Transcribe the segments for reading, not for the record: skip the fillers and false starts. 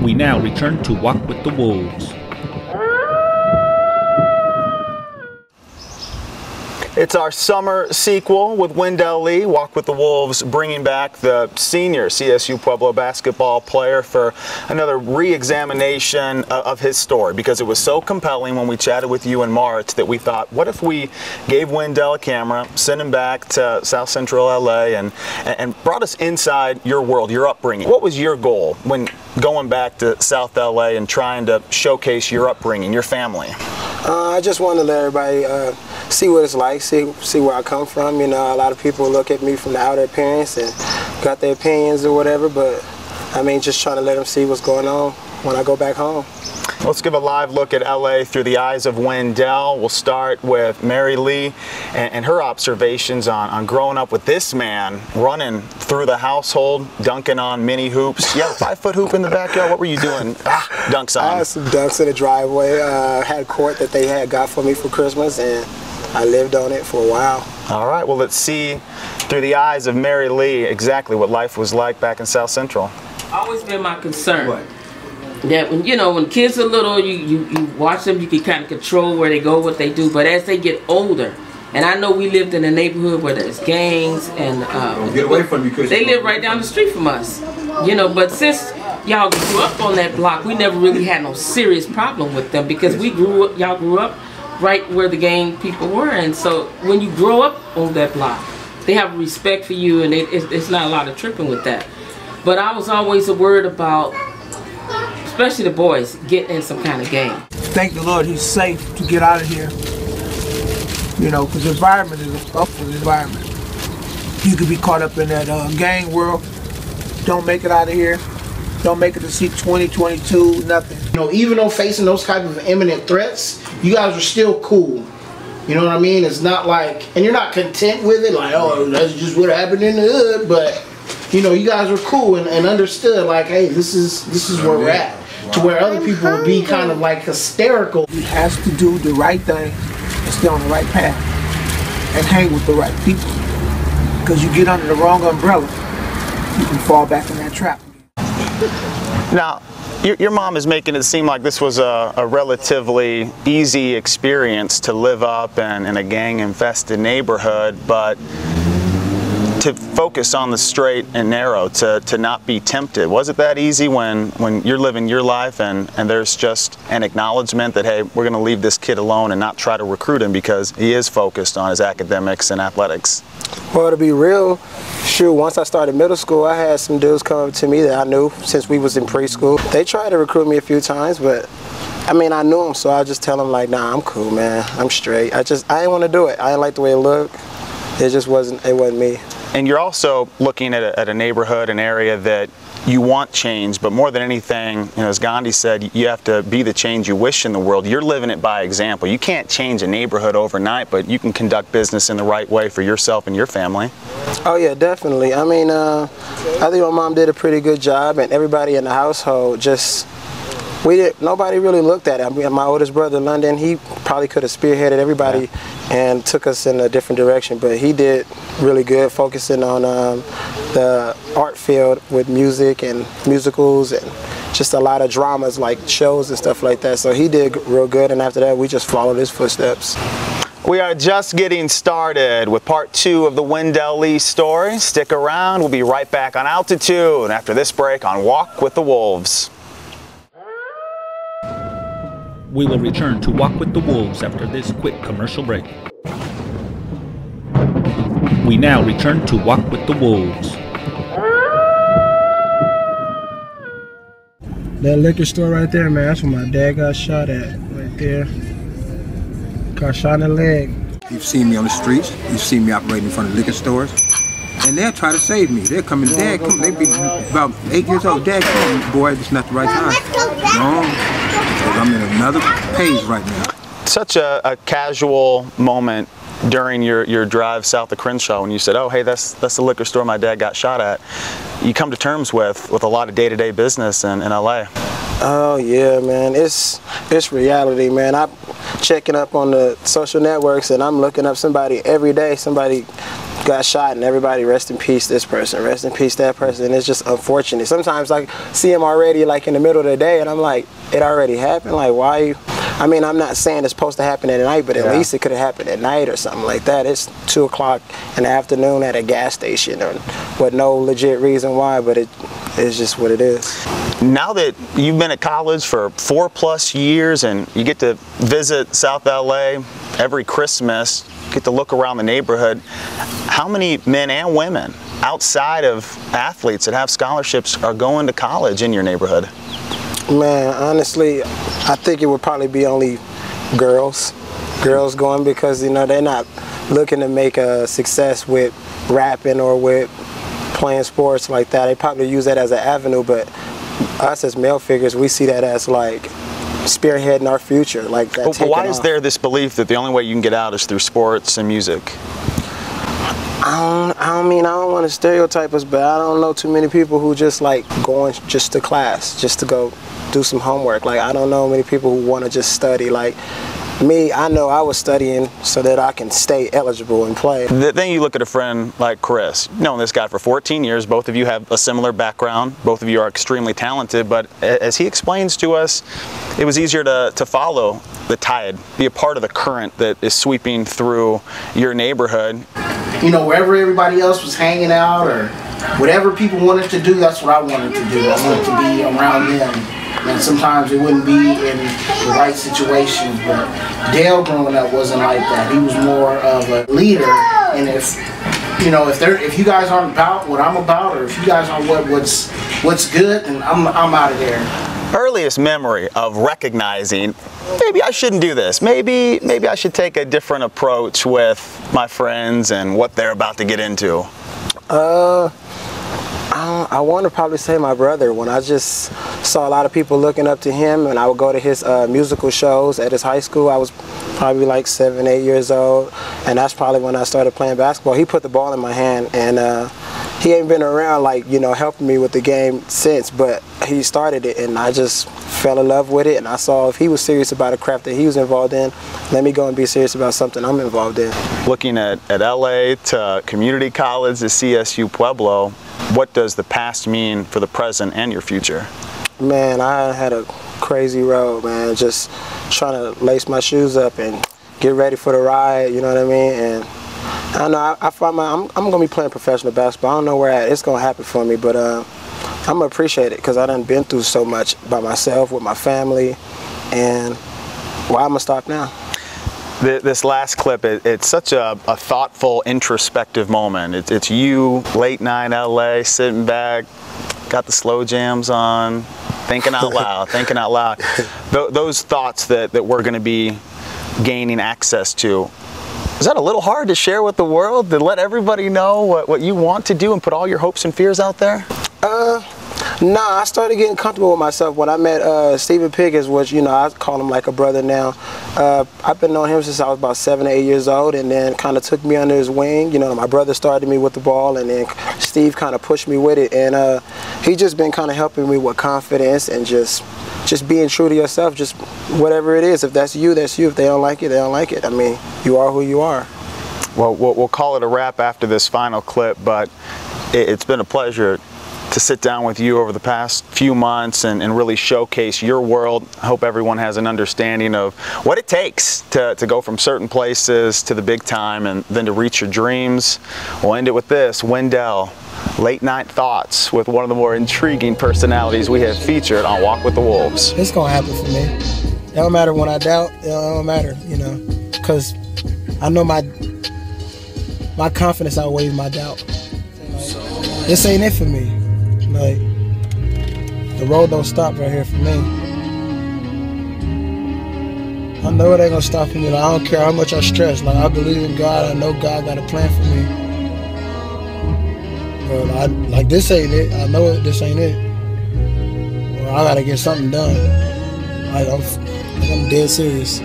We now return to Walk with the Wolves. It's our summer sequel with Wendell Lee, Walk with the Wolves, bringing back the senior CSU-Pueblo basketball player for another re-examination of his story, because it was so compelling when we chatted with you in March that we thought, what if we gave Wendell a camera, sent him back to South Central LA, and brought us inside your world, your upbringing. What was your goal when going back to South LA and trying to showcase your upbringing, your family? I just want to let everybody see what it's like, see where I come from. You know, a lot of people look at me from the outer appearance and got their opinions or whatever, but I mean, just trying to let them see what's going on when I go back home. Let's give a live look at LA through the eyes of Wendell. We'll start with Mary Lee and her observations on growing up with this man running through the household, dunking on mini hoops. You had a 5-foot hoop in the backyard. What were you doing? Dunks on. I had some dunks in the driveway. Had a court that they had got for me for Christmas, and I lived on it for a while. All right, well, let's see through the eyes of Mary Lee exactly what life was like back in South Central. Always been my concern. What? That when kids are little, you watch them, you can kind of control where they go, what they do. But as they get older, and I know we lived in a neighborhood where there's gangs and get away from you, because they live right down the street from us. You know, but since y'all grew up on that block, we never really had no serious problem with them, because y'all grew up right where the gang people were. And so when you grow up on that block, they have respect for you, and it's not a lot of tripping with that. But I was always worried about, especially the boys, getting in some kind of gang. Thank the Lord he's safe to get out of here. You know, because the environment is a tough environment. You could be caught up in that gang world, don't make it out of here, don't make it to see 2022, nothing. You know, even though facing those type of imminent threats, you guys are still cool. You know what I mean? It's not like, and you're not content with it, like, oh, that's just what happened in the hood, but you know, you guys were cool and understood, like, hey, this is where we're at. To where other people would be kind of like hysterical. He has to do the right thing and stay on the right path and hang with the right people. Because you get under the wrong umbrella, you can fall back in that trap. Now, your mom is making it seem like this was a relatively easy experience to live up in a gang-infested neighborhood, but to focus on the straight and narrow, to not be tempted. Was it that easy when you're living your life and there's just an acknowledgement that, hey, we're going to leave this kid alone and not try to recruit him because he is focused on his academics and athletics? Well, to be real, sure, once I started middle school, I had some dudes come up to me that I knew since we was in preschool. They tried to recruit me a few times, but I mean, I knew them, so I just tell them, like, nah, I'm cool, man. I'm straight. I didn't want to do it. I didn't like the way it looked. It wasn't me. And you're also looking at a neighborhood, an area that you want change, but more than anything, you know, as Gandhi said, you have to be the change you wish in the world. You're living it by example. You can't change a neighborhood overnight, but you can conduct business in the right way for yourself and your family. Oh yeah, definitely. I mean, I think my mom did a pretty good job, and everybody in the household just, nobody really looked at it. I mean, my oldest brother, London, he probably could have spearheaded everybody and took us in a different direction, but he did really good focusing on the art field with music and musicals and just a lot of dramas like shows and stuff like that. So he did real good, and after that we just followed his footsteps. We are just getting started with part 2 of the Wendell Lee story. Stick around, we'll be right back on Altitude after this break on Walk with the Wolves. We will return to Walk with the Wolves after this quick commercial break. We now return to Walk with the Wolves. That liquor store right there, man, that's where my dad got shot at, right there. Got shot in the leg. You've seen me on the streets, you've seen me operating in front of liquor stores, and they'll try to save me. They're coming, Dad, come, they be about 8 years old, Dad, come, boy, it's not the right time. No. I'm in another page right now. Such a casual moment during your drive south of Crenshaw when you said, oh, hey, that's the liquor store my dad got shot at. You come to terms with a lot of day-to-day business in LA. Oh yeah, man, it's reality, man. I'm checking up on the social networks and I'm looking up somebody every day, somebody got shot, and everybody, rest in peace this person, rest in peace that person, and it's just unfortunate. Sometimes like see him already like in the middle of the day, and I'm like, it already happened. Like, why you? I mean, I'm not saying it's supposed to happen at night, but at least it could have happened at night or something like that. It's 2 o'clock in the afternoon at a gas station, or with no legit reason why, but it's just what it is. Now that you've been at college for 4+ years and you get to visit South LA every Christmas, get to look around the neighborhood, how many men and women outside of athletes that have scholarships are going to college in your neighborhood? Man, honestly, I think it would probably be only girls going, because, you know, they're not looking to make a success with rapping or with playing sports like that. They probably use that as an avenue, but us as male figures, we see that as like spearheading our future, like that. But why is there this belief that the only way you can get out is through sports and music? I don't want to stereotype us, but I don't know too many people who just like going just to class, just to go do some homework. Like, I don't know many people who want to just study. Like me, I know I was studying so that I can stay eligible and play. Then you look at a friend like Chris, knowing this guy for 14 years, both of you have a similar background, both of you are extremely talented, but as he explains to us, it was easier to follow the tide, be a part of the current that is sweeping through your neighborhood. You know, wherever everybody else was hanging out or whatever people wanted to do, that's what I wanted to do. I wanted to be around them. And sometimes it wouldn't be in the right situations, but Dale growing up wasn't like that. He was more of a leader, and if you guys aren't about what I'm about, or if you guys aren't what's good, then I'm out of there. Earliest memory of recognizing, maybe I shouldn't do this, maybe I should take a different approach with my friends and what they're about to get into. I want to probably say my brother. When I just saw a lot of people looking up to him, and I would go to his musical shows at his high school. I was probably like 7, 8 years old, and that's probably when I started playing basketball. He put the ball in my hand, and he ain't been around like, you know, helping me with the game since, but he started it, and I just fell in love with it, and I saw if he was serious about a craft that he was involved in, let me go and be serious about something I'm involved in. Looking at LA to community college to CSU-Pueblo, what does the past mean for the present and your future? Man, I had a crazy road, man, just trying to lace my shoes up and get ready for the ride, you know what I mean? And I don't know, I find I'm going to be playing professional basketball. I don't know where it's going to happen for me, but I'm going to appreciate it, because I done been through so much by myself, with my family, and why I'm going to stop now? This last clip, it's such a thoughtful, introspective moment. It's you, late night LA, sitting back, got the slow jams on, thinking out loud, thinking out loud. Those thoughts that we're going to be gaining access to, is that a little hard to share with the world, to let everybody know what you want to do and put all your hopes and fears out there? Nah, I started getting comfortable with myself when I met Stephen Pickens, which, you know, I call him like a brother now. I've been knowing him since I was about 7 or 8 years old, and then kind of took me under his wing. You know, my brother started me with the ball, and then Steve kind of pushed me with it, and he just been kind of helping me with confidence and just being true to yourself, just whatever it is. If that's you, that's you. If they don't like it, they don't like it. I mean, you are who you are. Well, we'll call it a wrap after this final clip, but it's been a pleasure to sit down with you over the past few months and really showcase your world. I hope everyone has an understanding of what it takes to go from certain places to the big time and then to reach your dreams. We'll end it with this. Wendell, late night thoughts with one of the more intriguing personalities we have featured on Walk with the Wolves. It's going to happen for me. It don't matter when I doubt. It don't matter, you know, because I know my confidence outweighs my doubt. This ain't it for me. Like, the road don't stop right here for me. I know it ain't gonna stop for me. Like, I don't care how much I stress. Like, I believe in God. I know God got a plan for me. But this ain't it. I know this ain't it. Well, I gotta get something done. Like, I'm dead serious.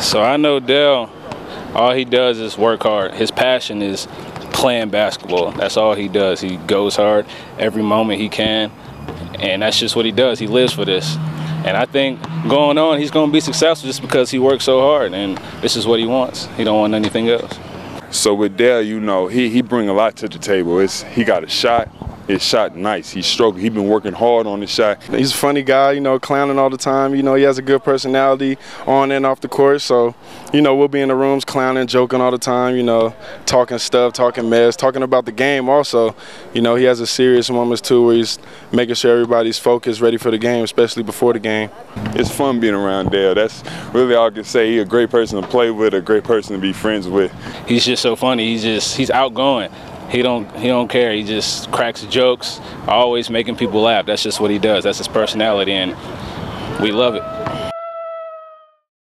So I know Dale, all he does is work hard. His passion is playing basketball. That's all he does. He goes hard every moment he can, and that's just what he does. He lives for this. And I think going on, he's going to be successful just because he works so hard, and this is what he wants. He don't want anything else. So with Dale, you know, he bring a lot to the table. He got a shot. His shot nice. He's stroking. He's been working hard on his shot. He's a funny guy, you know, clowning all the time. You know, he has a good personality on and off the court. So, you know, we'll be in the rooms clowning, joking all the time, you know, talking stuff, talking mess, talking about the game also. You know, he has a serious moments too where he's making sure everybody's focused, ready for the game, especially before the game. It's fun being around Dale. That's really all I can say. He's a great person to play with, a great person to be friends with. He's just so funny. He's outgoing. He don't care. He just cracks jokes, always making people laugh. That's just what he does. That's his personality, and we love it.